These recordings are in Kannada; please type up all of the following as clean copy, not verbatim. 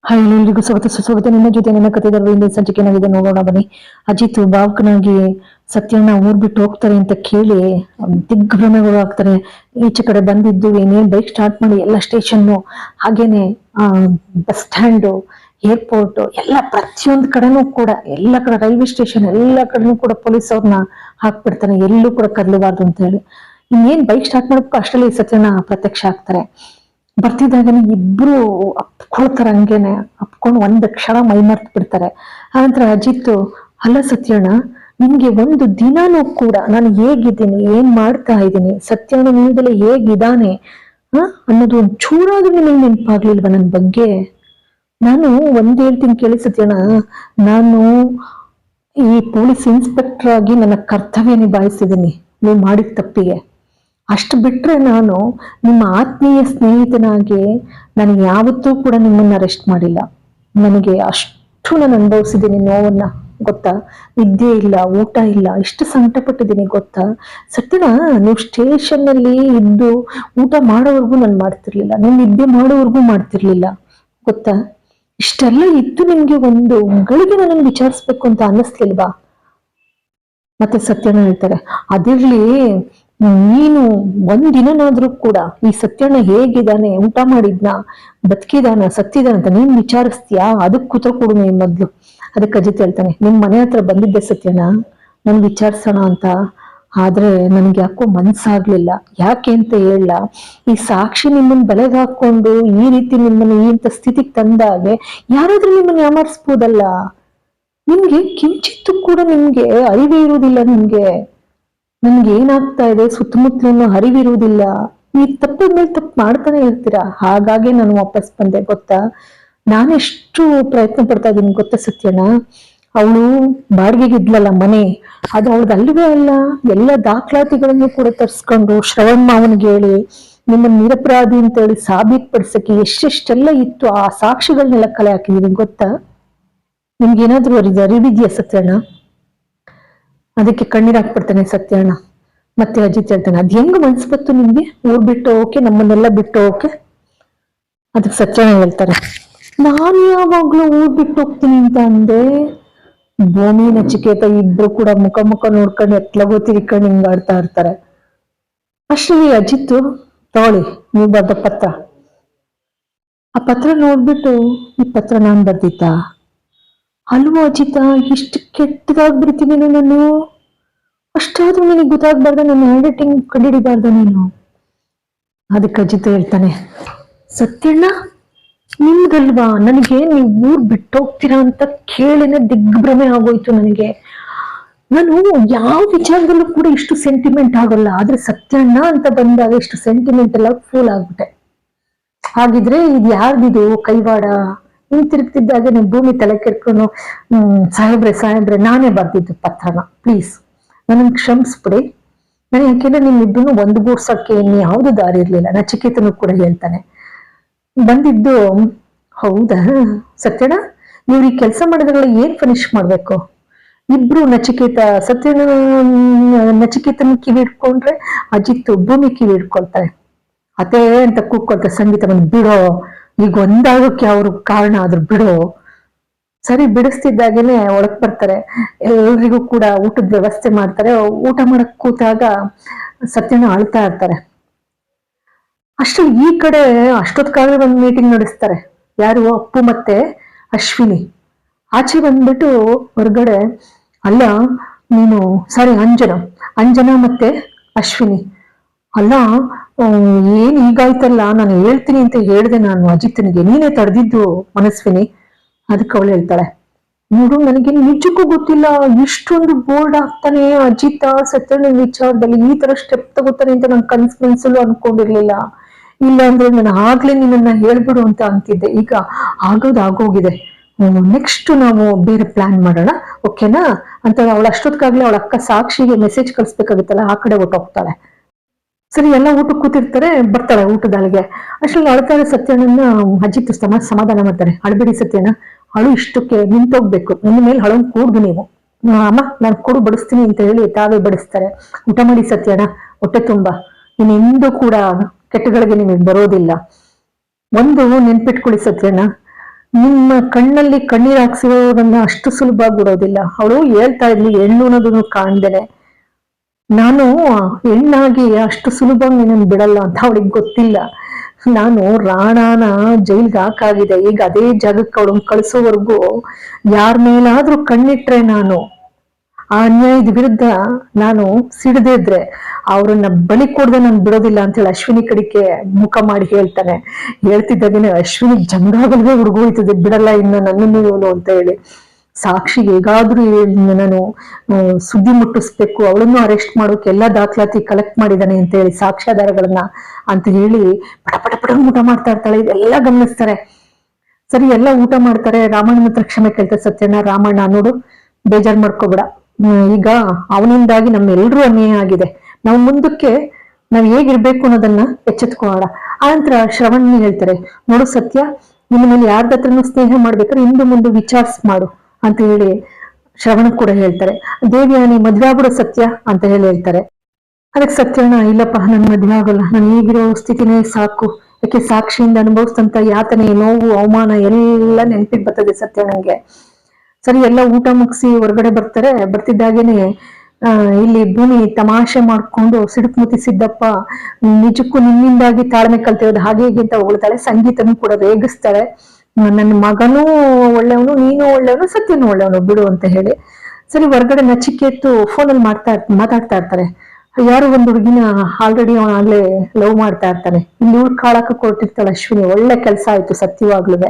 ಹಾಯ್ ಎಲ್ರಿಗೂ ಸ್ವಾಗತ ಸುಸ್ವಾಗತ. ನಿಮ್ಮ ಜೊತೆ ನನ್ನ ಕಥೆಗಾರರಿಂದ ಸಂಚಿಕೆ ಏನಾಗಿದೆ ನೋಡೋಣ ಬನ್ನಿ. ಅಜಿತ್ ಭಾವುಕನಾಗಿ ಸತ್ಯಣ್ಣ ಊರ್ ಬಿಟ್ಟು ಹೋಗ್ತಾರೆ ಅಂತ ಕೇಳಿ ದಿಗ್ಭ್ರಮೆಗಳು ಆಗ್ತಾರೆ. ಈಚೆ ಕಡೆ ಬಂದಿದ್ದು ಏನೇನ್ ಬೈಕ್ ಸ್ಟಾರ್ಟ್ ಮಾಡಿ ಎಲ್ಲ ಸ್ಟೇಷನ್ನು, ಹಾಗೇನೆ ಬಸ್ ಸ್ಟ್ಯಾಂಡು, ಏರ್ಪೋರ್ಟ್ ಎಲ್ಲ ಪ್ರತಿಯೊಂದು ಕಡೆನೂ ಕೂಡ, ಎಲ್ಲ ಕಡೆ ರೈಲ್ವೆ ಸ್ಟೇಷನ್ ಎಲ್ಲ ಕಡೆನೂ ಕೂಡ ಪೊಲೀಸ್ ಅವ್ರನ್ನ ಹಾಕ್ಬಿಡ್ತಾನೆ, ಎಲ್ಲೂ ಕೂಡ ಕದಲಬಾರ್ದು ಅಂತ ಹೇಳಿ. ಇನ್ನೇನ್ ಬೈಕ್ ಸ್ಟಾರ್ಟ್ ಮಾಡ್ಬೇಕು ಅಷ್ಟರಲ್ಲಿ ಸತ್ಯಣ್ಣ ಪ್ರತ್ಯಕ್ಷ ಆಗ್ತಾರೆ. ಬರ್ತಿದ್ದಾಗನೇ ಇಬ್ರು ಅಪ್ಕೊಳ್ತಾರೆ, ಹಂಗೇನೆ ಅಪ್ಕೊಂಡು ಒಂದ್ ಕ್ಷಣ ಮೈ ಮರ್ತ್ ಬಿಡ್ತಾರೆ. ಆನಂತರ ಅಜಿತ್, ಅಲ್ಲ ಸತ್ಯಣ್ಣ, ನಿಮ್ಗೆ ಒಂದು ದಿನಾನೂ ಕೂಡ ನಾನು ಹೇಗಿದ್ದೀನಿ, ಏನ್ ಮಾಡ್ತಾ ಇದ್ದೀನಿ, ಸತ್ಯಣ್ಣ ನೀವೆಲ್ಲ ಹೇಗಿದ್ದಾನೆ ಅನ್ನೋದು ಒಂದ್ ಚೂರಾದ್ರೂ ನಿಮಗೆ ನೆನಪಾಗ್ಲಿಲ್ವಾ ನನ್ ಬಗ್ಗೆ? ನಾನು ಒಂದ್ ಹೇಳ್ತೀನಿ ಕೇಳಿ ಸತ್ಯಣ್ಣ, ನಾನು ಈ ಪೊಲೀಸ್ ಇನ್ಸ್ಪೆಕ್ಟರ್ ಆಗಿ ನನ್ನ ಕರ್ತವ್ಯ ನಿಭಾಯಿಸಿದ್ದೀನಿ ನೀವು ಮಾಡಿದ ತಪ್ಪಿಗೆ. ಅಷ್ಟು ಬಿಟ್ರೆ ನಾನು ನಿಮ್ಮ ಆತ್ಮೀಯ ಸ್ನೇಹಿತನಾಗಿ ನನಗೆ ಯಾವತ್ತೂ ಕೂಡ ನಿಮ್ಮನ್ನ ಅರೆಸ್ಟ್ ಮಾಡಿಲ್ಲ. ನನಗೆ ಅಷ್ಟು ನಾನು ಅನುಭವಿಸಿದ್ದೀನಿ ನೋವನ್ನ, ಗೊತ್ತಾ? ನಿದ್ದೆ ಇಲ್ಲ, ಊಟ ಇಲ್ಲ, ಇಷ್ಟು ಸಂಕಟ ಪಟ್ಟಿದ್ದೀನಿ ಗೊತ್ತಾ ಸತ್ಯನ? ನೀವು ಸ್ಟೇಷನ್ ಅಲ್ಲಿ ಇದ್ದು ಊಟ ಮಾಡೋವರೆಗೂ ನಾನು ಮಾಡ್ತಿರ್ಲಿಲ್ಲ, ನೀವು ನಿದ್ದೆ ಮಾಡೋವರೆಗೂ ಮಾಡ್ತಿರ್ಲಿಲ್ಲ, ಗೊತ್ತಾ? ಇಷ್ಟೆಲ್ಲ ಇದ್ದು ನಿಮ್ಗೆ ಒಂದು ಗಳಿಗೆ ನನಗೆ ವಿಚಾರಿಸ್ಬೇಕು ಅಂತ ಅನ್ನಿಸ್ಲಿಲ್ವಾ? ಮತ್ತೆ ಸತ್ಯಣ್ಣ ಹೇಳ್ತಾರೆ, ಅದಿರ್ಲಿ, ನೀನು ಒಂದಿನಾದ್ರೂ ಕೂಡ ಈ ಸತ್ಯಣ್ಣ ಹೇಗಿದ್ದಾನೆ, ಊಟ ಮಾಡಿದ್ನ, ಬದುಕಿದಾನ, ಸತ್ತಿದಾನ ಅಂತ ನೀನ್ ವಿಚಾರಿಸ್ತೀಯಾ? ಅದಕ್ಕೆ ಕೂತ್ರ ಕೊಡು ನೀನ್ ಮೊದ್ಲು. ಅದಕ್ಕೆ ಅಜಿತ್ ಹೇಳ್ತಾನೆ, ನಿಮ್ ಮನೆ ಹತ್ರ ಬಂದಿದ್ದೆ ಸತ್ಯಣ್ಣ ನನ್ ವಿಚಾರಿಸೋಣ ಅಂತ, ಆದ್ರೆ ನನ್ಗೆ ಯಾಕೋ ಮನ್ಸಾಗ್ಲಿಲ್ಲ. ಯಾಕೆ ಅಂತ ಹೇಳ, ಈ ಸಾಕ್ಷಿ ನಿಮ್ಮನ್ನ ಬಲೆಗೆ ಹಾಕೊಂಡು ಈ ರೀತಿ ನಿಮ್ಮನ್ನ ಇಂಥ ಸ್ಥಿತಿಗೆ ತಂದಾಗೆ ಯಾರಾದ್ರೂ ನಿಮ್ಮನ್ನ ಯಾಮಾರಿಸ್ಬೋದಲ್ಲ. ನಿಮ್ಗೆ ಕಿಂಚಿತ್ತು ಕೂಡ ನಿಮ್ಗೆ ಅರಿವೇ ಇರುವುದಿಲ್ಲ. ನನ್ಗೆ ಏನಾಗ್ತಾ ಇದೆ ಸುತ್ತಮುತ್ತಲಿನ ಅರಿವಿರುವುದಿಲ್ಲ. ಈ ತಪ್ಪಿದ ಮೇಲೆ ತಪ್ಪು ಮಾಡ್ತಾನೆ ಇರ್ತೀರಾ. ಹಾಗಾಗಿ ನಾನು ವಾಪಸ್ ಬಂದೆ, ಗೊತ್ತಾ? ನಾನೆಷ್ಟು ಪ್ರಯತ್ನ ಪಡ್ತಾ ಇದ್ದೀನಿ ಗೊತ್ತಾ ಸತ್ಯಣ್ಣ? ಅವಳು ಬಾಡಿಗೆಗೆ ಇದ್ಲಲ್ಲ ಮನೆ, ಅದು ಅವಳದು ಅಲ್ವೇ ಅಲ್ಲ. ಎಲ್ಲ ದಾಖಲಾತಿಗಳನ್ನು ಕೂಡ ತರ್ಸ್ಕೊಂಡು ಶ್ರವಣ್ ಮಾವನ್ಗೆ ಹೇಳಿ ನಿಮ್ಮನ್ನ ನಿರಪರಾಧಿ ಅಂತ ಹೇಳಿ ಸಾಬೀತುಪಡಿಸಕ್ಕೆ ಎಷ್ಟೆಷ್ಟೆಲ್ಲ ಇತ್ತು, ಆ ಸಾಕ್ಷಿಗಳನ್ನೆಲ್ಲ ಕಲೆ ಹಾಕಿದೀನಿ, ಗೊತ್ತಾ? ನಿಮ್ಗೆ ಏನಾದ್ರೂ ಅರಿವಿದ್ಯಾ ಸತ್ಯಣ್ಣ? ಅದಕ್ಕೆ ಕಣ್ಣೀರ್ ಹಾಕ್ಬಿಡ್ತಾನೆ ಸತ್ಯಣ್ಣ. ಮತ್ತೆ ಅಜಿತ್ ಹೇಳ್ತಾನೆ, ಅದ್ ಹೆಂಗ್ ಮನ್ಸ್ ಬತ್ತು ನಿಮ್ಗೆ ಊರ್ ಬಿಟ್ಟು ಹೋಗಕ್ಕೆ, ನಮ್ಮನ್ನೆಲ್ಲ ಬಿಟ್ಟು ಹೋಗಕ್ಕೆ? ಅದಕ್ಕೆ ಸತ್ಯಣ್ಣ ಹೇಳ್ತಾರೆ, ನಾನು ಯಾವಾಗ್ಲೂ ಊರ್ ಬಿಟ್ಟು ಹೋಗ್ತೀನಿ ಅಂತ ಅಂದೆ. ಭೂಮಿ ನಚಿಕೇತ ಇಬ್ರು ಕೂಡ ಮುಖ ಮುಖ ನೋಡ್ಕೊಂಡು ಎತ್ಲಗೋ ತಿರ್ಕೊಂಡು ಹಿಂಗಾಡ್ತಾ ಇರ್ತಾರೆ. ಅಷ್ಟರಲ್ಲಿ ಅಜಿತ್, ತಗೊಳ್ಳಿ ನೀವು ಬರ್ದ ಪತ್ರ. ಆ ಪತ್ರ ನೋಡ್ಬಿಟ್ಟು, ಈ ಪತ್ರ ನಾನ್ ಬರ್ದಿದ್ದ ಅಲ್ವೋ ಅಜಿತ, ಇಷ್ಟು ಕೆಟ್ಟದಾಗ್ಬಿಡ್ತೀನಿ ನಾನು. ಅಷ್ಟಾದ್ರೂ ನನಗೆ ಗೊತ್ತಾಗ್ಬಾರ್ದ, ನನ್ನ ಹ್ಯಾಂಡ್ ರೈಟಿಂಗ್ ಕಂಡುಹಿಡಿಬಾರ್ದ ನೀನು? ಅದಕ್ಕೆ ಅಜಿತ್ ಹೇಳ್ತಾನೆ, ಸತ್ಯಣ್ಣ ನಿಮ್ಗಲ್ವಾ, ನನಗೆ ನೀವು ಊರ್ ಬಿಟ್ಟೋಗ್ತೀರಾ ಅಂತ ಕೇಳಿನೇ ದಿಗ್ಭ್ರಮೆ ಆಗೋಯ್ತು ನನಗೆ. ನಾನು ಯಾವ ವಿಚಾರದಲ್ಲೂ ಕೂಡ ಇಷ್ಟು ಸೆಂಟಿಮೆಂಟ್ ಆಗಲ್ಲ, ಆದ್ರೆ ಸತ್ಯಣ್ಣ ಅಂತ ಬಂದಾಗ ಇಷ್ಟು ಸೆಂಟಿಮೆಂಟ್ ಎಲ್ಲ ಫೂಲ್ ಆಗ್ಬಿಟ್ಟೆ. ಹಾಗಿದ್ರೆ ಇದು ಯಾರ್ದಿದು ಕೈವಾಡ? ಹಿಂಗ್ ತಿರುಗ್ತಿದ್ದಾಗ ನಿಮ್ ಭೂಮಿ ತಲೆ ಕೆಡ್ಕೊಂಡು, ಸಾಹೇಬ್ರೆ ನಾನೇ ಬರ್ದಿದ್ದು ಪತ್ರನ, ಪ್ಲೀಸ್ ನನಗೆ ಕ್ಷಮಿಸ್ಬಿಡಿ. ನಾನು ಯಾಕೆಂದ್ರೆ ನಿಮ್ಮಿಬ್ಬನು ಒಂದುಗೂಡ್ಸಕ್ಕೆ ಯಾವ್ದು ದಾರಿ ಇರ್ಲಿಲ್ಲ. ನಚಿಕೇತನು ಕೂಡ ಹೇಳ್ತಾನೆ, ಬಂದಿದ್ದು ಹೌದಾ ಸತ್ಯಣ್ಣ, ನೀವು ಈ ಕೆಲಸ ಮಾಡಿದ್ರಲ್ಲ ಏನ್ ಫಿನಿಶ್ ಮಾಡ್ಬೇಕು? ಇಬ್ರು ನಚಿಕೇತನ ಕಿವಿ ಇಟ್ಕೊಂಡ್ರೆ ಅಜಿತ್ ಭೂಮಿ ಕಿವಿ ಇಟ್ಕೊಳ್ತಾರೆ. ಅದೇ ಅಂತ ಕೂಗ್ಕೊಳ್ತಾರೆ ಸಂಗೀತ, ಬಂದು ಬಿಡೋ, ಈಗ ಒಂದಾಗಕ್ಕೆ ಅವ್ರು ಕಾರಣ ಆದ್ರು ಬಿಡೋ. ಸರಿ ಬಿಡಿಸ್ತಿದ್ದಾಗೇನೆ ಒಳಗ್ ಬರ್ತಾರೆ, ಎಲ್ರಿಗೂ ಕೂಡ ಊಟದ ವ್ಯವಸ್ಥೆ ಮಾಡ್ತಾರೆ. ಊಟ ಮಾಡಕ್ ಕೂತಾಗ ಸತ್ಯನ ಅಳ್ತಾ ಇರ್ತಾರೆ. ಅಷ್ಟ್ರಲ್ಲಿ ಈ ಕಡೆ ಅಷ್ಟೊತ್ಕಾಲ ಒಂದು ಮೀಟಿಂಗ್ ನಡೆಸ್ತಾರೆ. ಯಾರು? ಅಪ್ಪು ಮತ್ತೆ ಅಶ್ವಿನಿ. ಆಚೆ ಬಂದ್ಬಿಟ್ಟು ಹೊರಗಡೆ, ಅಲ್ಲ ನೀನು ಸಾರಿ ಅಂಜನಾ ಮತ್ತೆ ಅಶ್ವಿನಿ, ಅಲ್ಲ ಏನ್ ಈಗಾಯ್ತಲ್ಲ, ನಾನು ಹೇಳ್ತೀನಿ ಅಂತ ಹೇಳ್ದೆ ನಾನು ಅಜಿತ್ನಿಗೆ, ನೀನೇ ತಡೆದಿದ್ದು ಮನಸ್ವಿನಿ. ಅದಕ್ಕೆ ಅವಳು ಹೇಳ್ತಾಳೆ, ನೋಡು ನನಗೆ ನಿಜಕ್ಕೂ ಗೊತ್ತಿಲ್ಲ ಇಷ್ಟೊಂದು ಬೋಲ್ಡ್ ಆಗ್ತಾನೆ ಅಜಿತ ಸತ್ಯಣ್ಣ ವಿಚಾರದಲ್ಲಿ, ಈ ತರ ಸ್ಟೆಪ್ ತಗೋತಾನೆ ಅಂತ ನಾನು ಕನ್ಸಲ್ಲೂ ಅನ್ಕೊಂಡಿರ್ಲಿಲ್ಲ. ಇಲ್ಲ ಅಂದ್ರೆ ನಾನು ಆಗ್ಲೇ ನಿನ್ನ ಹೇಳ್ಬಿಡು ಅಂತ ಅಂತಿದ್ದೆ. ಈಗ ಆಗೋಗಿದೆ, ನೆಕ್ಸ್ಟ್ ನಾವು ಬೇರೆ ಪ್ಲಾನ್ ಮಾಡೋಣ, ಓಕೆನಾ ಅಂತ ಅವಳು ಅಷ್ಟೊತ್ಕಾಗ್ಲೇ ಅವಳ ಅಕ್ಕ ಸಾಕ್ಷಿಗೆ ಮೆಸೇಜ್ ಕಳಿಸ್ಬೇಕಾಗುತ್ತಲ್ಲ, ಆ ಕಡೆ ಹೊಟ್ಟೋಗ್ತಾಳೆ. ಸರಿ, ಎಲ್ಲ ಊಟಕ್ಕೆ ಕೂತಿರ್ತಾರೆ, ಬರ್ತಾಳೆ ಊಟದಾಳಿಗೆ. ಅಷ್ಟ್ರಲ್ಲಿ ಅಳ್ತಾಳೆ ಸತ್ಯಣ್ಣನ ಅಜಿತ್ ಸಮಾಧಾನ ಮಾಡ್ತಾರೆ. ಅಳ್ಬೇಡಿ ಸತ್ಯಣ್ಣ, ಅಳು ಇಷ್ಟಕ್ಕೆ ನಿಂತೋಗ್ಬೇಕು, ನನ್ನ ಮೇಲೆ ಹಳಂಗ್ ಕೂಡ್ದು ನೀವು, ಅಮ್ಮ ನಾನು ಕೊಡು ಬಡಿಸ್ತೀನಿ ಅಂತ ಹೇಳಿ ತಾವೇ ಬಡಿಸ್ತಾರೆ. ಊಟ ಮಾಡಿ ಸತ್ಯಣ್ಣ, ಹೊಟ್ಟೆ ತುಂಬಾ, ಇನ್ನೆಂದೂ ಕೂಡ ಕೆಟ್ಟಗಳಿಗೆ ನಿಮಗೆ ಬರೋದಿಲ್ಲ. ಒಂದು ನೆನ್ಪಿಟ್ಕೊಳ್ಳಿ ಸತ್ಯಣ್ಣ, ನಿಮ್ಮ ಕಣ್ಣಲ್ಲಿ ಕಣ್ಣೀರ್ ಹಾಕ್ಸಿರೋರನ್ನ ಅಷ್ಟು ಸುಲಭ ಬಿಡೋದಿಲ್ಲ. ಅವಳು ಹೇಳ್ತಾ ಇದ್ಲು ಹೆಣ್ಣು ಅನ್ನೋದನ್ನು ಕಾಣ್ದೇನೆ, ನಾನು ಹೆಣ್ಣಾಗಿ ಅಷ್ಟು ಸುಲಭವಾಗಿ ನಿನ್ನನ್ನು ಬಿಡಲ್ಲ ಅಂತ ಅವಳಿಗೆ ಗೊತ್ತಿಲ್ಲ. ನಾನು ರಾಣಾನ ಜೈಲ್ಗೆ ಹಾಕಾಗಿದೆ, ಈಗ ಅದೇ ಜಾಗಕ್ಕೆ ಅವಳನ್ನ ಕಳಿಸೋವರೆಗೂ ಯಾರ ಮೇಲಾದ್ರೂ ಕಣ್ಣಿಟ್ರೆ ನಾನು ಆ ಅನ್ಯಾಯದ ವಿರುದ್ಧ ನಾನು ಸಿಡದೇ ಇದ್ರೆ ಅವ್ರನ್ನ ಬಲಿ ಕೊಡದೆ ನಾನು ಬಿಡೋದಿಲ್ಲ ಅಂತ ಹೇಳಿ ಅಶ್ವಿನಿ ಕಡೆಗೆ ಮುಖ ಮಾಡಿ ಹೇಳ್ತಾನೆ. ಹೇಳ್ತಿದ್ದಾಗೇನೆ ಅಶ್ವಿನಿ ಜಂಗಾಗಲ್ವೇ ಹುಡುಗೋಯ್ತದೆ, ಬಿಡಲ್ಲ ಇನ್ನು ನನ್ನನ್ನು ಇವನು ಅಂತ ಹೇಳಿ. ಸಾಕ್ಷಿ ಹೇಗಾದ್ರೂ ನಾನು ಸುದ್ದಿ ಮುಟ್ಟಿಸ್ಬೇಕು, ಅವಳನ್ನು ಅರೆಸ್ಟ್ ಮಾಡೋಕೆ ಎಲ್ಲಾ ದಾಖಲಾತಿ ಕಲೆಕ್ಟ್ ಮಾಡಿದಾನೆ ಅಂತ ಹೇಳಿ ಸಾಕ್ಷ್ಯಾಧಾರಗಳನ್ನ ಅಂತ ಹೇಳಿ ಪಟ ಪಟ ಪಟ ಊಟ ಮಾಡ್ತಾ ಇರ್ತಾಳೆ. ಇದೆಲ್ಲ ಗಮನಿಸ್ತಾರೆ. ಸರಿ, ಎಲ್ಲ ಊಟ ಮಾಡ್ತಾರೆ. ರಾಮಣ್ಣನ ಹತ್ರ ಕ್ಷಮೆ ಕೇಳ್ತಾರೆ ಸತ್ಯಣ್ಣ. ರಾಮಣ್ಣ ನೋಡು, ಬೇಜಾರ್ ಮಾಡ್ಕೋಬೇಡ, ಈಗ ಅವನಿಂದಾಗಿ ನಮ್ಮೆಲ್ರೂ ಅನ್ಯಾಯ ಆಗಿದೆ, ನಾವು ಮುಂದಕ್ಕೆ ನಾವ್ ಹೇಗಿರ್ಬೇಕು ಅನ್ನೋದನ್ನ ಎಚ್ಚೆತ್ಕೊಳ್ಳೋಣ. ಆನಂತರ ಶ್ರವಣ್ ಹೇಳ್ತಾರೆ, ನೋಡು ಸತ್ಯ, ನಿನ್ನ ಮೇಲೆ ಯಾರ್ದ ಹತ್ರನೂ ಸ್ನೇಹ ಮಾಡ್ಬೇಕಾದ್ರೆ ಹಿಂದೆ ಮುಂದೆ ವಿಚಾರಿಸ್ ಮಾಡು ಅಂತ ಹೇಳಿ ಶ್ರವಣ ಕೂಡ ಹೇಳ್ತಾರೆ. ದೇವ್ಯಾನಿ ಮದ್ವೆ ಆಗ್ಬಿಡೋ ಸತ್ಯ ಅಂತ ಹೇಳ್ತಾರೆ. ಅದಕ್ಕೆ ಸತ್ಯಣ್ಣ, ಇಲ್ಲಪ್ಪ ನನ್ ಮದ್ವೆ ಆಗಲ್ಲ, ನಾನು ಈಗಿರೋ ಸ್ಥಿತಿನೇ ಸಾಕು. ಯಾಕೆ ಸಾಕ್ಷಿಯಿಂದ ಅನುಭವಿಸ್ತಂತ ಯಾತನೆ, ನೋವು, ಅವಮಾನ ಎಲ್ಲ ನೆನಪಿಗೆ ಬರ್ತದೆ ಸತ್ಯಣ್ಣಂಗೆ. ಸರಿ, ಎಲ್ಲ ಊಟ ಮುಗಿಸಿ ಹೊರಗಡೆ ಬರ್ತಾರೆ. ಬರ್ತಿದ್ದಾಗೇನೆ ಇಲ್ಲಿ ಭೂಮಿ ತಮಾಷೆ ಮಾಡ್ಕೊಂಡು ಸಿಡುಕ್ಮುತಿ ಸಿದ್ದಪ್ಪ ನಿಜಕ್ಕೂ ನಿನ್ನಿಂದಾಗಿ ತಾಳ್ಮೆ ಕಲ್ತಿರೋದು ಹಾಗೆ ಹೀಗೆ ಅಂತ ಹೊಳ್ತಾಳೆ. ಸಂಗೀತನೂ ಕೂಡ ರೇಗಿಸ್ತಾಳೆ, ನನ್ನ ಮಗನೂ ಒಳ್ಳೆಯವನು, ನೀನು ಒಳ್ಳೆಯವನು, ಸತ್ಯನೂ ಒಳ್ಳೆಯವನು ಬಿಡು ಅಂತ ಹೇಳಿ. ಸರಿ, ಹೊರಗಡೆ ನಚಿಕೇತು ಫೋನಲ್ಲಿ ಮಾತಾಡ್ತಾ ಇರ್ತಾರೆ. ಯಾರು ಒಂದು ಹುಡುಗಿನ ಆಲ್ರೆಡಿ ಅವನ ಆಗ್ಲೇ ಲವ್ ಮಾಡ್ತಾ ಇರ್ತಾನೆ. ಇಲ್ಲಿ ಉಳ್ಕಾಳಕ್ಕೆ ಕೊಟ್ಟಿರ್ತಾಳೆ ಅಶ್ವಿನಿ. ಒಳ್ಳೆ ಕೆಲಸ ಆಯ್ತು ಸತ್ಯವಾಗ್ಲುವೆ.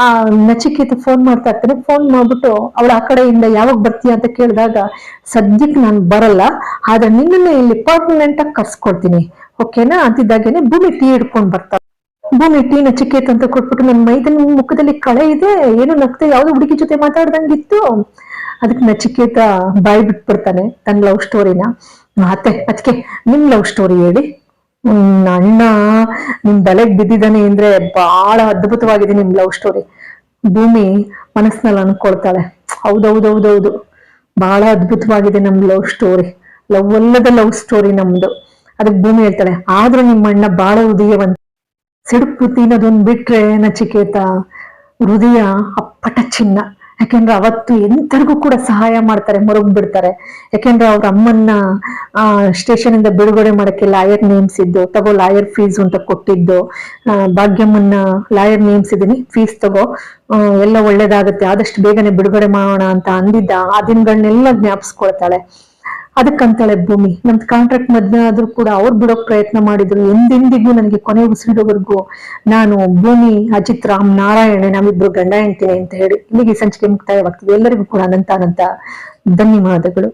ಆ ನಚಿಕೇತ ಫೋನ್ ಮಾಡ್ತಾ ಇರ್ತಾನೆ. ಫೋನ್ ಮಾಡ್ಬಿಟ್ಟು ಅವಳ ಆ ಕಡೆಯಿಂದ ಯಾವಾಗ ಬರ್ತೀಯ ಅಂತ ಕೇಳಿದಾಗ, ಸದ್ಯಕ್ಕೆ ನಾನು ಬರಲ್ಲ, ಆದ್ರೆ ನಿನ್ನನ್ನೇ ಇಲ್ಲಿ ಪರ್ಮನೆಂಟ್ ಆಗಿ ಕರ್ಸ್ಕೊಡ್ತೀನಿ, ಓಕೆನಾ ಅಂತಿದ್ದಾಗೇನೆ ಭೂಮಿ ಟೀ ಹಿಡ್ಕೊಂಡ್ ಬರ್ತಾಳೆ. ಭೂಮಿ ಟೀ ನಚಿಕೇತ ಅಂತ ಕೊಟ್ಬಿಟ್ಟು, ನನ್ನ ಮೈದನ ಮುಖದಲ್ಲಿ ಕಳೆ ಇದೆ, ಏನು ನಗ್ತೆ, ಯಾವ್ದು ಹುಡುಗಿ ಜೊತೆ ಮಾತಾಡ್ದಂಗಿತ್ತು. ಅದಕ್ಕೆ ನಚಿಕೇತ ಬಾಯಿ ಬಿಟ್ಬಿಡ್ತಾನೆ ತನ್ನ ಲವ್ ಸ್ಟೋರಿನ. ಅದಕ್ಕೆ ನಿಮ್ ಲವ್ ಸ್ಟೋರಿ ಹೇಳಿ. ಅಣ್ಣ ನಿಮ್ ಬಲೆಗ್ ಬಿದ್ದಿದ್ದಾನೆ ಅಂದ್ರೆ ಬಹಳ ಅದ್ಭುತವಾಗಿದೆ ನಿಮ್ ಲವ್ ಸ್ಟೋರಿ. ಭೂಮಿ ಮನಸ್ಸಿನಲ್ಲಿ ಅನ್ಕೊಳ್ತಾಳೆ, ಹೌದೌದೌದೌದು, ಬಹಳ ಅದ್ಭುತವಾಗಿದೆ ನಮ್ ಲವ್ ಸ್ಟೋರಿ, ಲವ್ ಅಲ್ಲದ ಲವ್ ಸ್ಟೋರಿ ನಮ್ದು. ಅದಕ್ಕೆ ಭೂಮಿ ಹೇಳ್ತಾಳೆ, ಆದ್ರೂ ನಿಮ್ಮ ಅಣ್ಣ ಬಹಳ ಹೃದಯವಂತ. ಸಿಡುಕು ತಿನ್ನೋದೊಂದ್ ಬಿಟ್ರೆ ನಚಿಕೇತ ಹೃದಯ ಅಪ್ಪಟ ಚಿನ್ನ. ಯಾಕೆಂದ್ರೆ ಅವತ್ತು ಎಂತರಿಗೂ ಕೂಡ ಸಹಾಯ ಮಾಡ್ತಾರೆ, ಮರುಗ್ ಬಿಡ್ತಾರೆ. ಯಾಕೆಂದ್ರೆ ಅವ್ರ ಅಮ್ಮನ್ನ ಸ್ಟೇಷನ್ ಇಂದ ಬಿಡುಗಡೆ ಮಾಡಕ್ಕೆ ಲಾಯರ್ ನೇಮಿಸಿದ್ದು, ತಗೋ ಲಾಯರ್ ಫೀಸ್ ಅಂತ ಕೊಟ್ಟಿದ್ದು, ಭಾಗ್ಯಮ್ಮನ್ನ ಲಾಯರ್ ನೇಮಿಸಿದೀನಿ, ಫೀಸ್ ತಗೋ, ಎಲ್ಲ ಒಳ್ಳೇದಾಗತ್ತೆ, ಆದಷ್ಟು ಬೇಗನೆ ಬಿಡುಗಡೆ ಮಾಡೋಣ ಅಂತ ಅಂದಿದ್ದ ಆ ದಿನಗಳನ್ನೆಲ್ಲ ಜ್ಞಾಪಿಸ್ಕೊಳ್ತಾಳೆ. ಅದಕ್ಕಂತಾಳೆ ಭೂಮಿ, ನಮ್ದು ಕಾಂಟ್ರಾಕ್ಟ್ ಮದ್ವೆ ಆದ್ರೂ ಕೂಡ ಅವ್ರು ಬಿಡೋಕ್ ಪ್ರಯತ್ನ ಮಾಡಿದ್ರು, ಎಂದೆಂದಿಗೂ ನನಗೆ ಕೊನೆ ಉಸಿರಿಡೋವರೆಗೂ ನಾನು, ಭೂಮಿ, ಅಜಿತ್ ರಾಮ್, ನಾರಾಯಣ ನಾವಿಬ್ರು ಗಂಡ ಹೆಂಡ್ತೀನಿ ಅಂತ ಹೇಳಿ ಇಲ್ಲಿಗೆ ಸಂಚಿಕೆ ಮುಕ್ತಾಯವಾಗ್ತದೆ. ಎಲ್ಲರಿಗೂ ಕೂಡ ಅನಂತ ಧನ್ಯವಾದಗಳು.